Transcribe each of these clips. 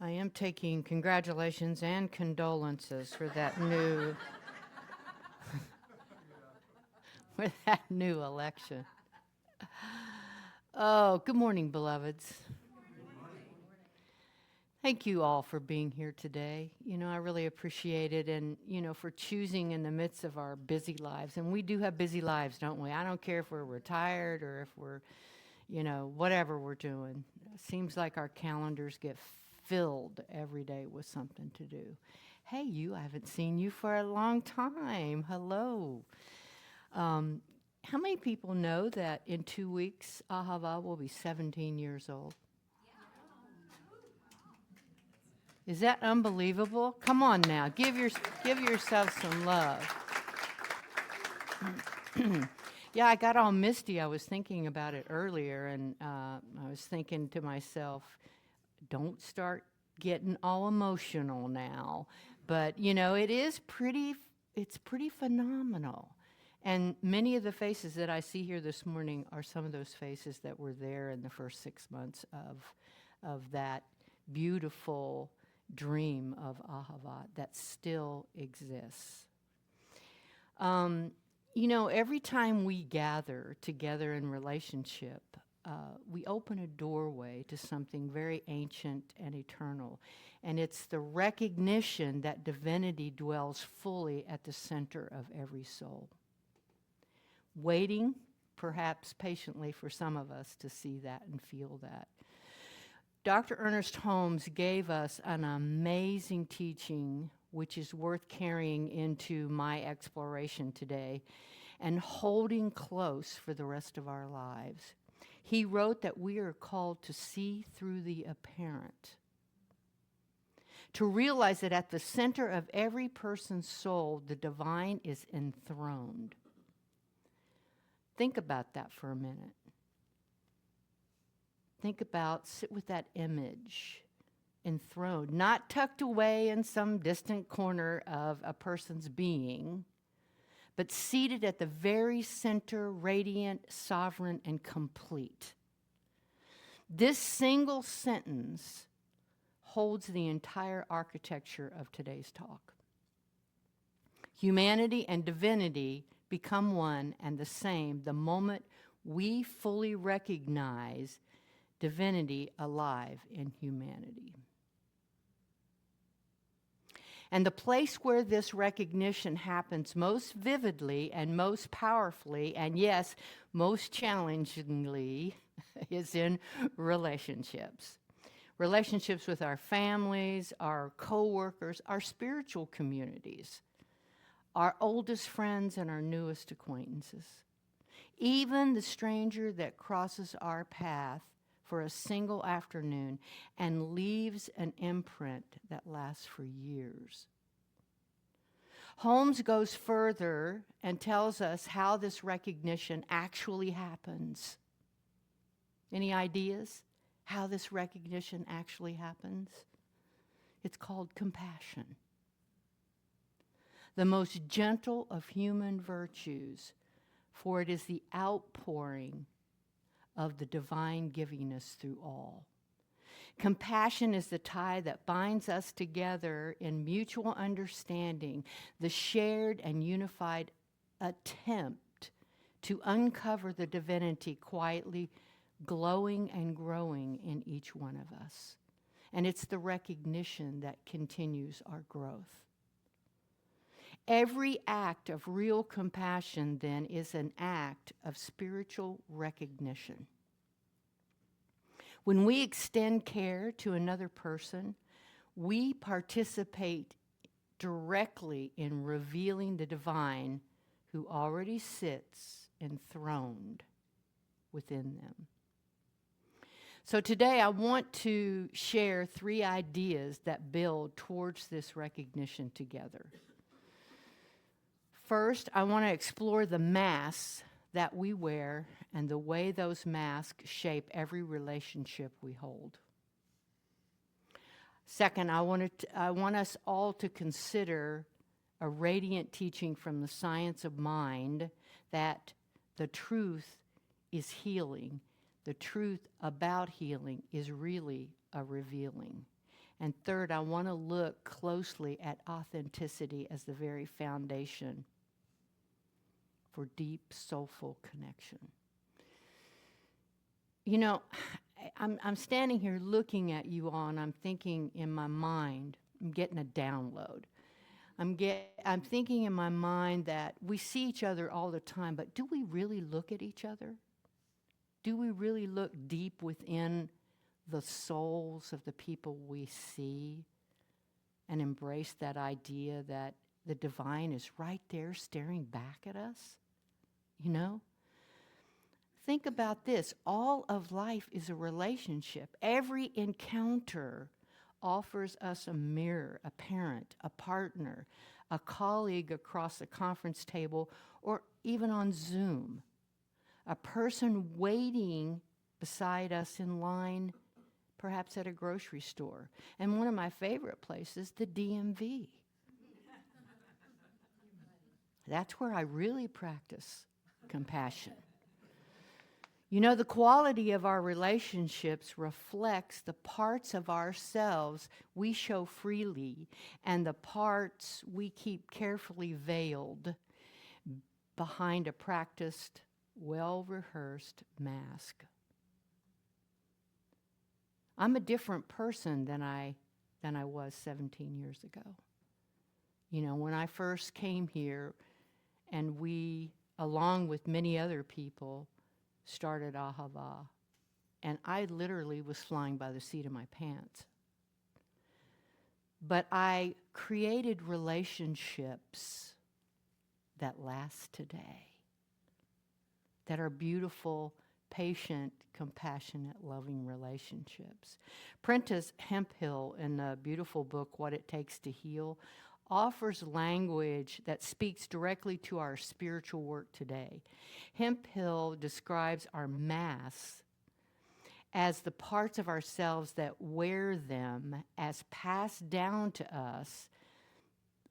I am taking congratulations and condolences for that new for that new election. Oh, good morning, beloveds. Thank you all for being here today. I really appreciate it, and, for choosing in the midst of our busy lives. And we do have busy lives, don't we? I don't care if we're retired or if we're, whatever we're doing. It seems like our calendars get filled every day with something to do. Hey, I haven't seen you for a long time. Hello. How many people know that in 2 weeks, Ahava will be 17 years old? Is that unbelievable? Come on now, give yourself some love. Yeah, I got all misty. I was thinking about it earlier, and I was thinking to myself, don't start getting all emotional now. But, it's pretty phenomenal. And many of the faces that I see here this morning are some of those faces that were there in the first 6 months of that beautiful dream of Ahava that still exists. Every time we gather together in relationship, we open a doorway to something very ancient and eternal. And it's the recognition that divinity dwells fully at the center of every soul. Waiting, perhaps patiently, for some of us to see that and feel that. Dr. Ernest Holmes gave us an amazing teaching, which is worth carrying into my exploration today and holding close for the rest of our lives. He wrote that we are called to see through the apparent, to realize that at the center of every person's soul, the divine is enthroned. Think about that for a minute. Sit with that image, enthroned, not tucked away in some distant corner of a person's being, but seated at the very center, radiant, sovereign, and complete. This single sentence holds the entire architecture of today's talk. Humanity and divinity become one and the same the moment we fully recognize divinity alive in humanity. And the place where this recognition happens most vividly and most powerfully, and yes, most challengingly, is in relationships. Relationships with our families, our co-workers, our spiritual communities, our oldest friends and our newest acquaintances. Even the stranger that crosses our path for a single afternoon and leaves an imprint that lasts for years. Holmes goes further and tells us how this recognition actually happens. Any ideas how this recognition actually happens? It's called compassion. The most gentle of human virtues, for it is the outpouring of the divine givingness through all. Compassion is the tie that binds us together in mutual understanding, the shared and unified attempt to uncover the divinity quietly glowing and growing in each one of us. And it's the recognition that continues our growth. Every act of real compassion, then, is an act of spiritual recognition. When we extend care to another person, we participate directly in revealing the divine who already sits enthroned within them. So today I want to share 3 ideas that build towards this recognition together. First, I want to explore the masks that we wear and the way those masks shape every relationship we hold. Second, I want us all to consider a radiant teaching from the science of mind that the truth is healing. The truth about healing is really a revealing. And third, I want to look closely at authenticity as the very foundation for deep, soulful connection. You know, I'm standing here looking at you all, and I'm thinking in my mind, I'm getting a download. I'm thinking in my mind that we see each other all the time, but do we really look at each other? Do we really look deep within the souls of the people we see and embrace that idea that the divine is right there staring back at us? You know? Think about this. All of life is a relationship. Every encounter offers us a mirror, a parent, a partner, a colleague across a conference table, or even on Zoom, a person waiting beside us in line, perhaps at a grocery store. And one of my favorite places, the DMV. That's where I really practice compassion. You know, the quality of our relationships reflects the parts of ourselves we show freely and the parts we keep carefully veiled behind a practiced, well-rehearsed mask. I'm a different person than I was 17 years ago. You know, when I first came here and we, along with many other people, started Ahava, and I literally was flying by the seat of my pants. But I created relationships that last today, that are beautiful, patient, compassionate, loving relationships. Prentice Hemphill, in the beautiful book, What It Takes to Heal, offers language that speaks directly to our spiritual work today. Hemphill describes our masks as the parts of ourselves that wear them as passed down to us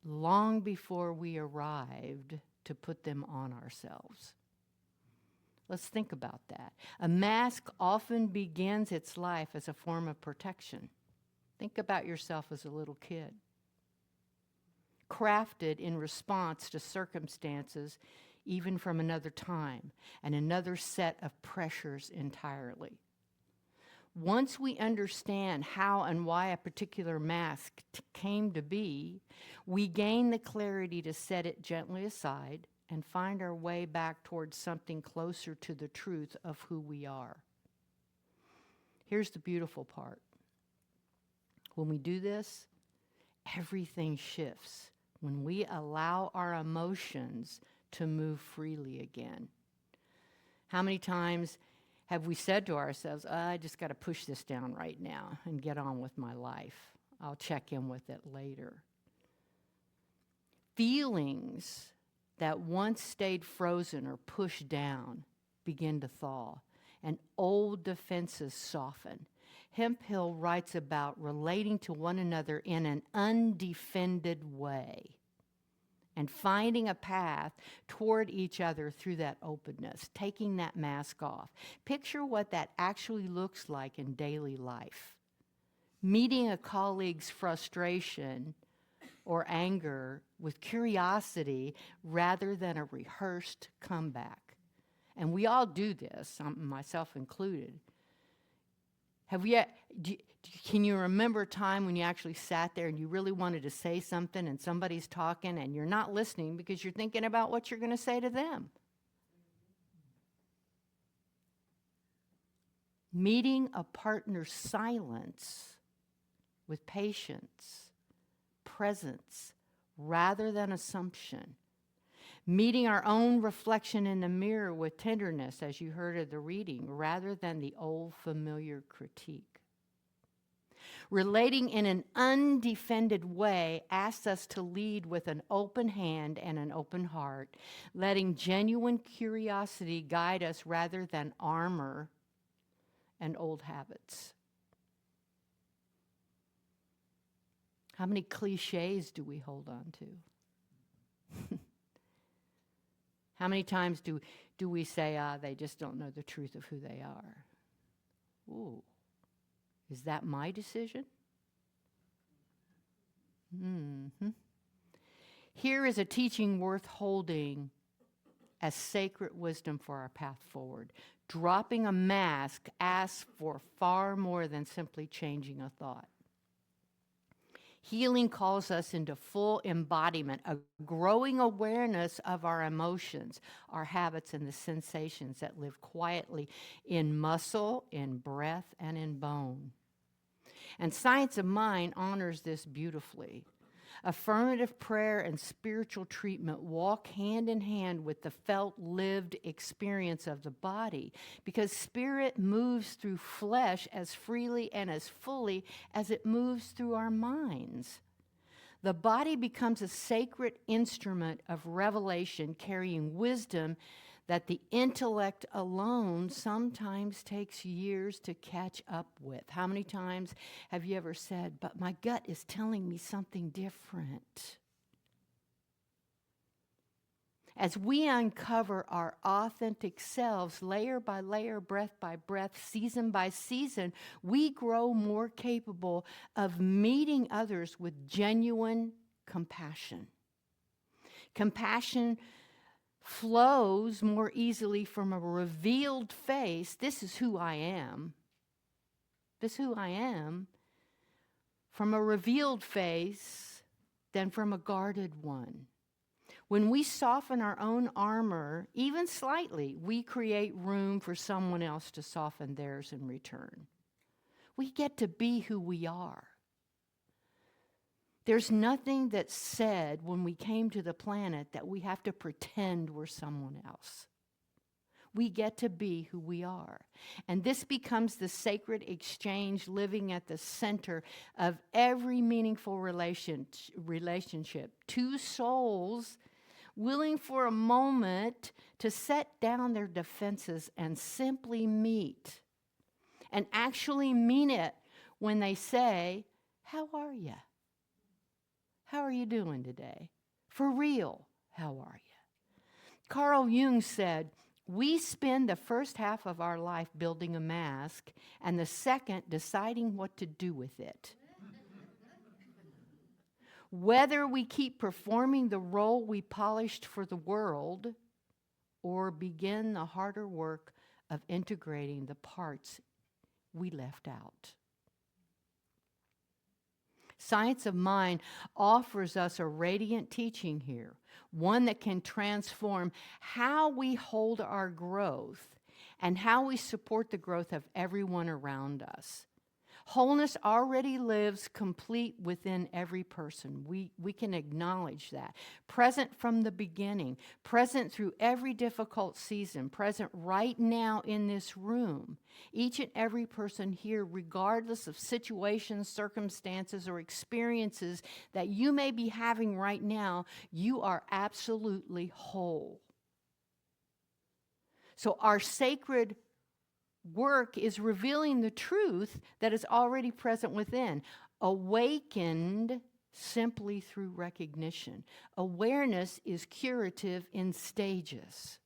long before we arrived to put them on ourselves. Let's think about that. A mask often begins its life as a form of protection. Think about yourself as a little kid, crafted in response to circumstances, even from another time, and another set of pressures entirely. Once we understand how and why a particular mask came to be, we gain the clarity to set it gently aside and find our way back towards something closer to the truth of who we are. Here's the beautiful part. When we do this, everything shifts. When we allow our emotions to move freely again. How many times have we said to ourselves, I just got to push this down right now and get on with my life. I'll check in with it later. Feelings that once stayed frozen or pushed down begin to thaw, and old defenses soften. Hemphill writes about relating to one another in an undefended way and finding a path toward each other through that openness, taking that mask off. Picture what that actually looks like in daily life. Meeting a colleague's frustration or anger with curiosity rather than a rehearsed comeback. And we all do this, myself included. Can you remember a time when you actually sat there and you really wanted to say something and somebody's talking and you're not listening because you're thinking about what you're going to say to them? Meeting a partner's silence with patience, presence, rather than assumption. Meeting our own reflection in the mirror with tenderness, as you heard of the reading, rather than the old familiar critique. Relating in an undefended way asks us to lead with an open hand and an open heart, letting genuine curiosity guide us rather than armor and old habits. How many cliches do we hold on to? How many times do we say, they just don't know the truth of who they are? Ooh, is that my decision? Mhm. Here is a teaching worth holding as sacred wisdom for our path forward. Dropping a mask asks for far more than simply changing a thought. Healing calls us into full embodiment, a growing awareness of our emotions, our habits, and the sensations that live quietly in muscle, in breath, and in bone. And Science of Mind honors this beautifully. Affirmative prayer and spiritual treatment walk hand in hand with the felt, lived experience of the body, because spirit moves through flesh as freely and as fully as it moves through our minds. The body becomes a sacred instrument of revelation, carrying wisdom that the intellect alone sometimes takes years to catch up with. How many times have you ever said, but my gut is telling me something different? As we uncover our authentic selves, layer by layer, breath by breath, season by season, we grow more capable of meeting others with genuine compassion. Compassion flows more easily from a revealed face. This is who I am. This is who I am. From a revealed face than from a guarded one. When we soften our own armor, even slightly, we create room for someone else to soften theirs in return. We get to be who we are. There's nothing that's said when we came to the planet that we have to pretend we're someone else. We get to be who we are. And this becomes the sacred exchange living at the center of every meaningful relationship. Two souls willing for a moment to set down their defenses and simply meet. And actually mean it when they say, "How are you? How are you doing today? For real, how are you?" Carl Jung said, "We spend the first half of our life building a mask and the second deciding what to do with it." Whether we keep performing the role we polished for the world or begin the harder work of integrating the parts we left out. Science of Mind offers us a radiant teaching here, one that can transform how we hold our growth and how we support the growth of everyone around us. Wholeness already lives complete within every person. We can acknowledge that. Present from the beginning, present through every difficult season, present right now in this room. Each and every person here, regardless of situations, circumstances, or experiences that you may be having right now, you are absolutely whole. So our sacred work is revealing the truth that is already present within, awakened simply through recognition. Awareness is curative in stages.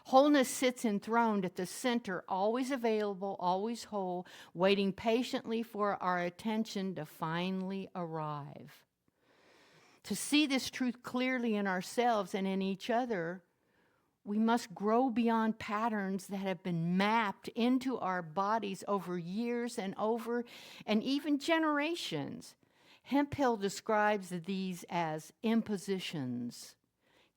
Wholeness sits enthroned at the center, always available, always whole, waiting patiently for our attention to finally arrive. To see this truth clearly in ourselves and in each other, we must grow beyond patterns that have been mapped into our bodies over years and even generations. Hemphill describes these as impositions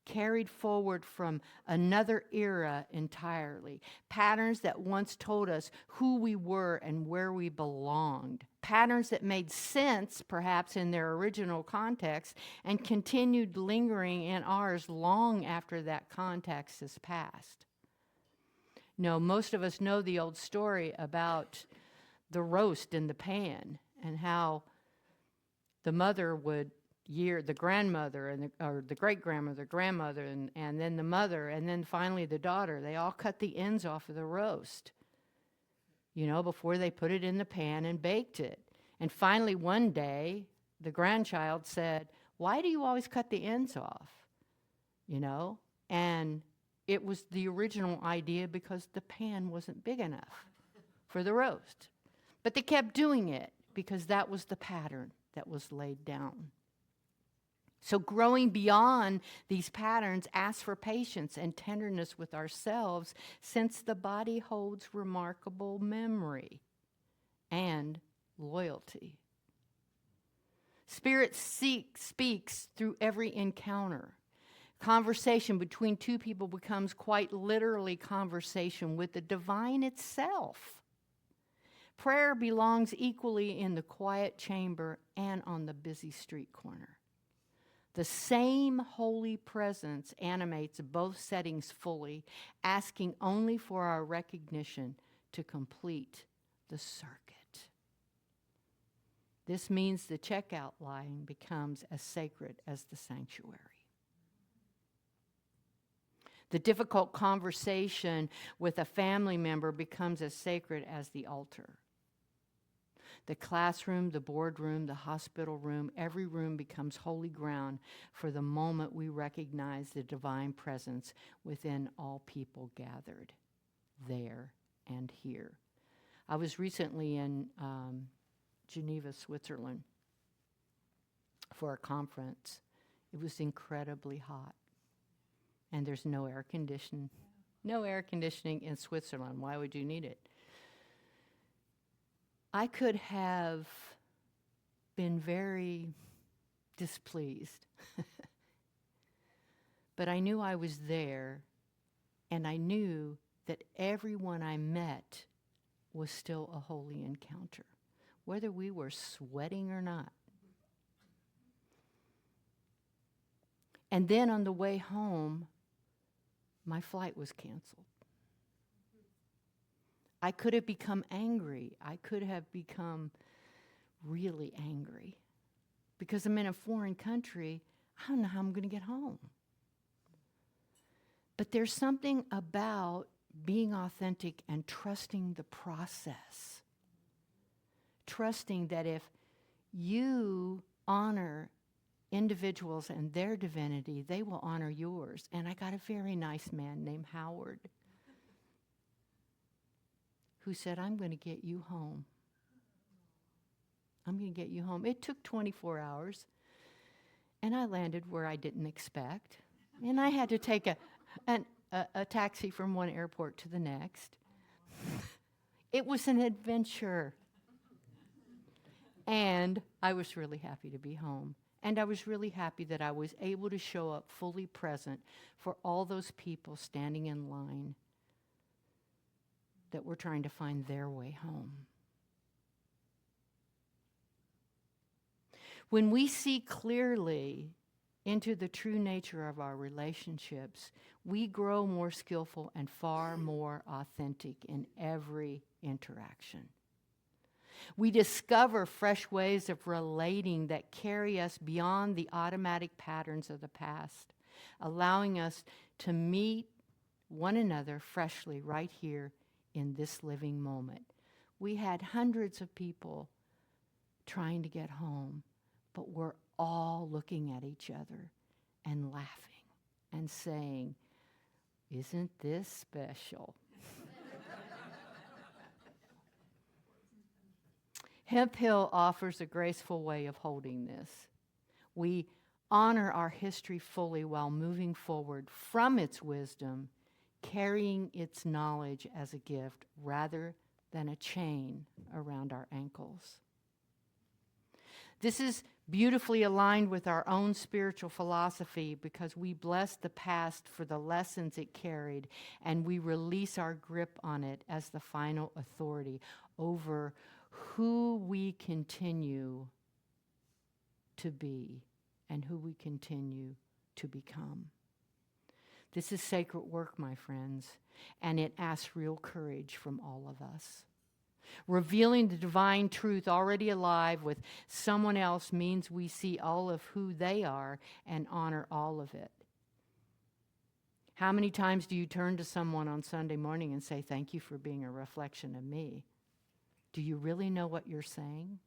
carried forward from another era entirely. Patterns that once told us who we were and where we belonged. Patterns that made sense, perhaps, in their original context and continued lingering in ours long after that context has passed. No, most of us know the old story about the roast in the pan and how the mother would the grandmother or the great-grandmother, grandmother, and then the mother, and then finally the daughter. They all cut the ends off of the roast, before they put it in the pan and baked it. And finally one day, the grandchild said, "Why do you always cut the ends off?" And it was the original idea because the pan wasn't big enough for the roast. But they kept doing it because that was the pattern that was laid down. So growing beyond these patterns asks for patience and tenderness with ourselves, since the body holds remarkable memory and loyalty. Spirit speaks through every encounter. Conversation between two people becomes quite literally conversation with the divine itself. Prayer belongs equally in the quiet chamber and on the busy street corner. The same holy presence animates both settings fully, asking only for our recognition to complete the circuit. This means the checkout line becomes as sacred as the sanctuary. The difficult conversation with a family member becomes as sacred as the altar. The classroom, the boardroom, the hospital room, every room becomes holy ground for the moment we recognize the divine presence within all people gathered there and here. I was recently in Geneva, Switzerland for a conference. It was incredibly hot. And there's no air conditioning. No air conditioning in Switzerland. Why would you need it? I could have been very displeased. But I knew I was there, and I knew that everyone I met was still a holy encounter, whether we were sweating or not. And then on the way home, my flight was canceled. I could have become angry. I could have become really angry because I'm in a foreign country. I don't know how I'm going to get home. But there's something about being authentic and trusting the process. Trusting that if you honor individuals and their divinity, they will honor yours. And I got a very nice man named Howard who said, I'm going to get you home. I'm going to get you home. It took 24 hours, and I landed where I didn't expect. And I had to take a taxi from one airport to the next. It was an adventure. And I was really happy to be home. And I was really happy that I was able to show up fully present for all those people standing in line that were trying to find their way home. When we see clearly into the true nature of our relationships, we grow more skillful and far more authentic in every interaction. We discover fresh ways of relating that carry us beyond the automatic patterns of the past, allowing us to meet one another freshly right here in this living moment. We had hundreds of people trying to get home, but we're all looking at each other and laughing and saying, "Isn't this special?" Hemp Hill offers a graceful way of holding this. We honor our history fully while moving forward from its wisdom, carrying its knowledge as a gift rather than a chain around our ankles. This is beautifully aligned with our own spiritual philosophy because we bless the past for the lessons it carried, and we release our grip on it as the final authority over who we continue to be and who we continue to become. This is sacred work, my friends, and it asks real courage from all of us. Revealing the divine truth already alive with someone else means we see all of who they are and honor all of it. How many times do you turn to someone on Sunday morning and say, "Thank you for being a reflection of me"? Do you really know what you're saying?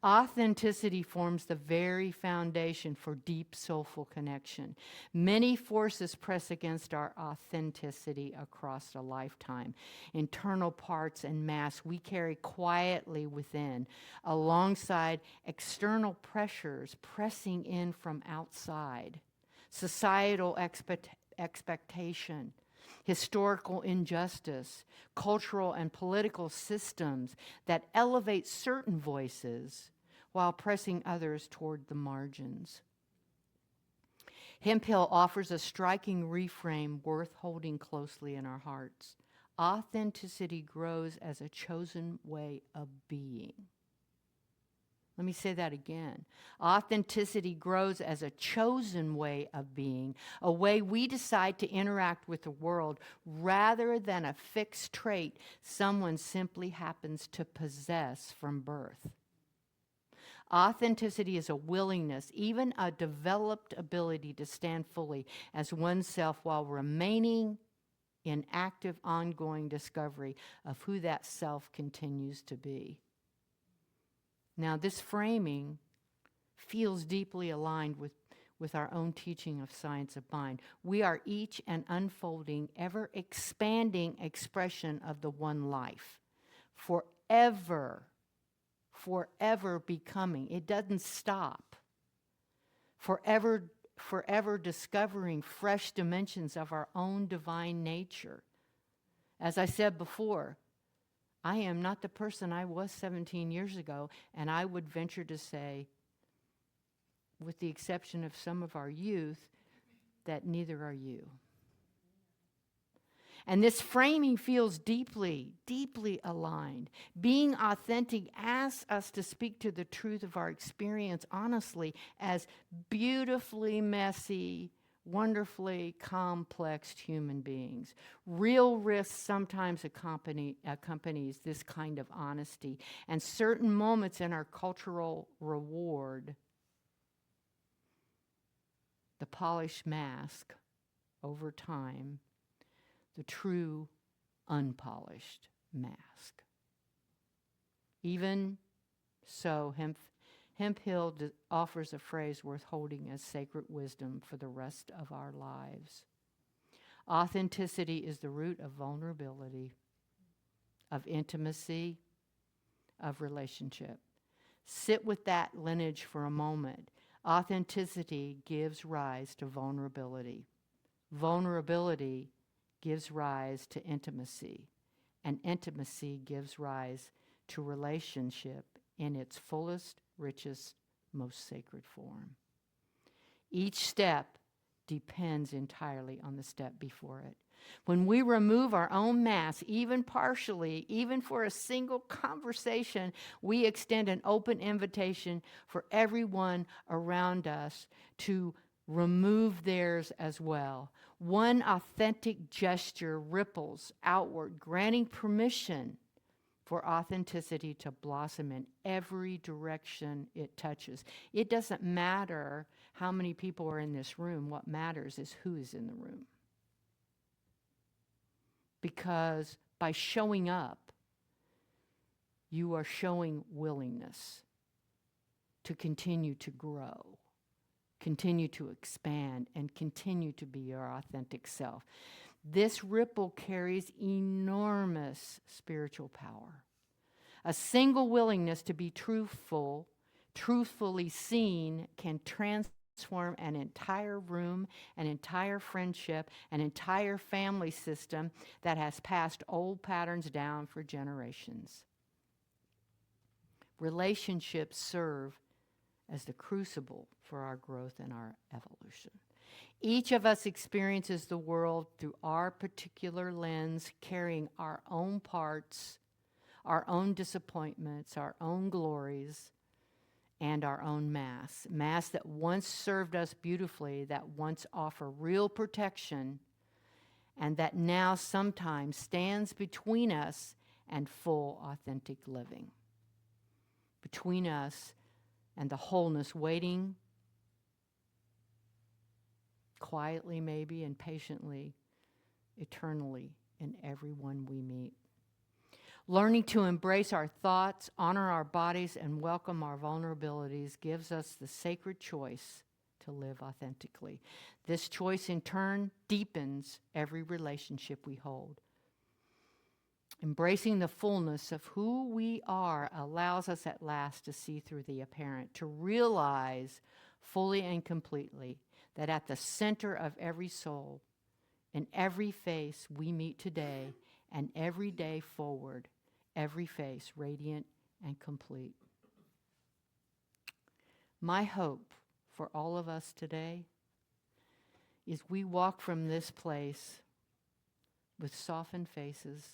Authenticity forms the very foundation for deep soulful connection. Many forces press against our authenticity across a lifetime. Internal parts and mass we carry quietly within, alongside external pressures pressing in from outside. Societal expectation, historical injustice, cultural and political systems that elevate certain voices while pressing others toward the margins. Hemphill offers a striking reframe worth holding closely in our hearts. Authenticity grows as a chosen way of being. Let me say that again. Authenticity grows as a chosen way of being, a way we decide to interact with the world rather than a fixed trait someone simply happens to possess from birth. Authenticity is a willingness, even a developed ability to stand fully as oneself while remaining in active, ongoing discovery of who that self continues to be. Now, this framing feels deeply aligned with our own teaching of science of mind. We are each an unfolding, ever-expanding expression of the one life, forever becoming. It doesn't stop. Forever discovering fresh dimensions of our own divine nature. As I said before, I am not the person I was 17 years ago, and I would venture to say, with the exception of some of our youth, that neither are you. And this framing feels deeply, deeply aligned. Being authentic asks us to speak to the truth of our experience honestly as beautifully messy, wonderfully complex human beings. Real risk sometimes accompanies this kind of honesty, and certain moments in our cultural reward the polished mask over time, the true unpolished mask. Even so, Hemphill offers a phrase worth holding as sacred wisdom for the rest of our lives. Authenticity is the root of vulnerability, of intimacy, of relationship. Sit with that lineage for a moment. Authenticity gives rise to vulnerability. Vulnerability gives rise to intimacy, and intimacy gives rise to relationship in its fullest, richest, most sacred form. Each step depends entirely on the step before it. When we remove our own mask, even partially, even for a single conversation, we extend an open invitation for everyone around us to remove theirs as well. One authentic gesture ripples outward, granting permission for authenticity to blossom in every direction it touches. It doesn't matter how many people are in this room. What matters is who is in the room. Because by showing up, you are showing willingness to continue to grow, continue to expand, and continue to be your authentic self. This ripple carries enormous spiritual power. A single willingness to be truthful, truthfully seen, can transform an entire room, an entire friendship, an entire family system that has passed old patterns down for generations. Relationships serve as the crucible for our growth and our evolution. Each of us experiences the world through our particular lens, carrying our own parts, our own disappointments, our own glories, and our own mass that once served us beautifully, that once offered real protection, and that now sometimes stands between us and full, authentic living. Between us and the wholeness waiting, quietly maybe and patiently, eternally in everyone we meet. Learning to embrace our thoughts, honor our bodies, and welcome our vulnerabilities gives us the sacred choice to live authentically. This choice, in turn, deepens every relationship we hold. Embracing the fullness of who we are allows us at last to see through the apparent, to realize fully and completely that at the center of every soul, in every face we meet today, and every day forward, every face radiant and complete. My hope for all of us today is we walk from this place with softened faces,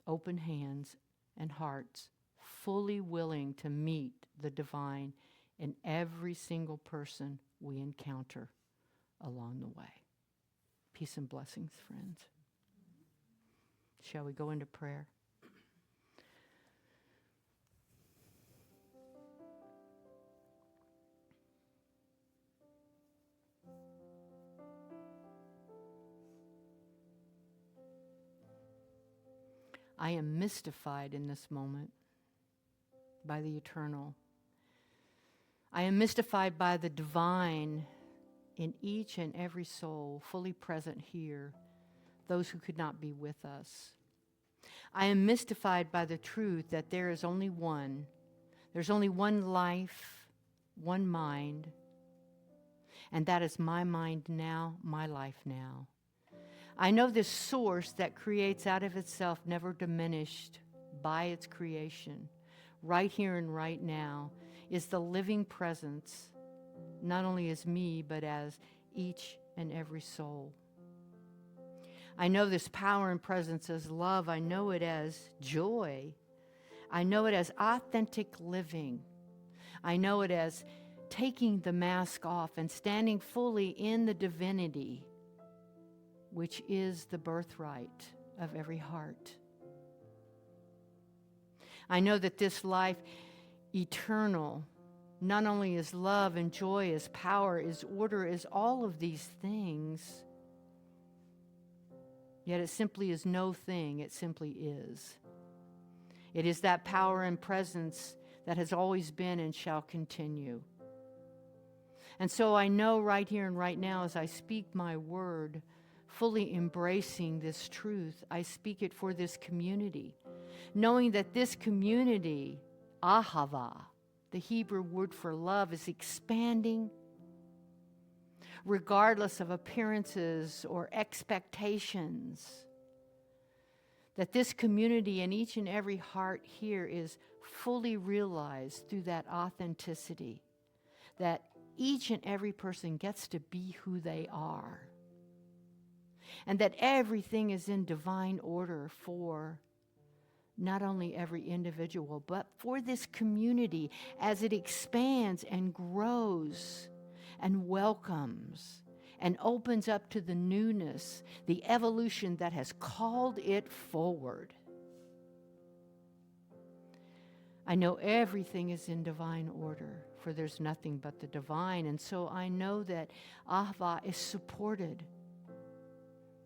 open hands, and hearts, fully willing to meet the divine in every single person we encounter along the way. Peace and blessings, friends. Shall we go into prayer? I am mystified in this moment by the eternal. I am mystified by the divine in each and every soul fully present here, those who could not be with us. I am mystified by the truth that there is only one. There's only one life, one mind, and that is my mind now, my life now. I know this source that creates out of itself, never diminished by its creation, right here and right now, is the living presence, not only as me, but as each and every soul. I know this power and presence as love. I know it as joy. I know it as authentic living. I know it as taking the mask off and standing fully in the divinity, which is the birthright of every heart. I know that this life eternal not only is love and joy, is power, is order, is all of these things, yet it simply is no thing, it simply is. It is that power and presence that has always been and shall continue. And so I know right here and right now, as I speak my word, fully embracing this truth, I speak it for this community, knowing that this community, ahava, the Hebrew word for love, is expanding regardless of appearances or expectations. That this community and each and every heart here is fully realized through that authenticity, that each and every person gets to be who they are, and that everything is in divine order for not only every individual, but for this community as it expands and grows and welcomes and opens up to the newness, the evolution that has called it forward. I know everything is in divine order, for there's nothing but the divine. And so I know that Ahava is supported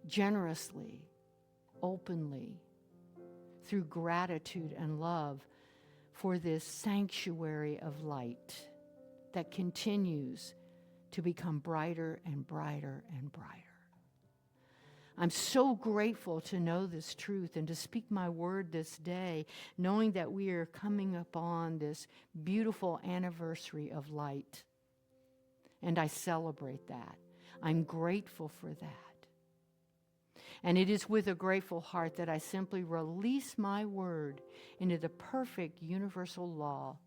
generously, openly, through gratitude and love for this sanctuary of light that continues to become brighter and brighter and brighter. I'm so grateful to know this truth and to speak my word this day, knowing that we are coming upon this beautiful anniversary of light. And I celebrate that. I'm grateful for that. And it is with a grateful heart that I simply release my word into the perfect universal law,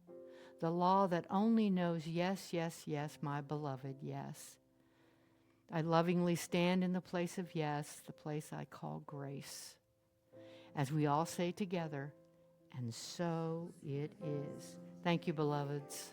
the law that only knows yes, yes, yes, my beloved, yes. I lovingly stand in the place of yes, the place I call grace, as we all say together, and so it is. Thank you, beloveds.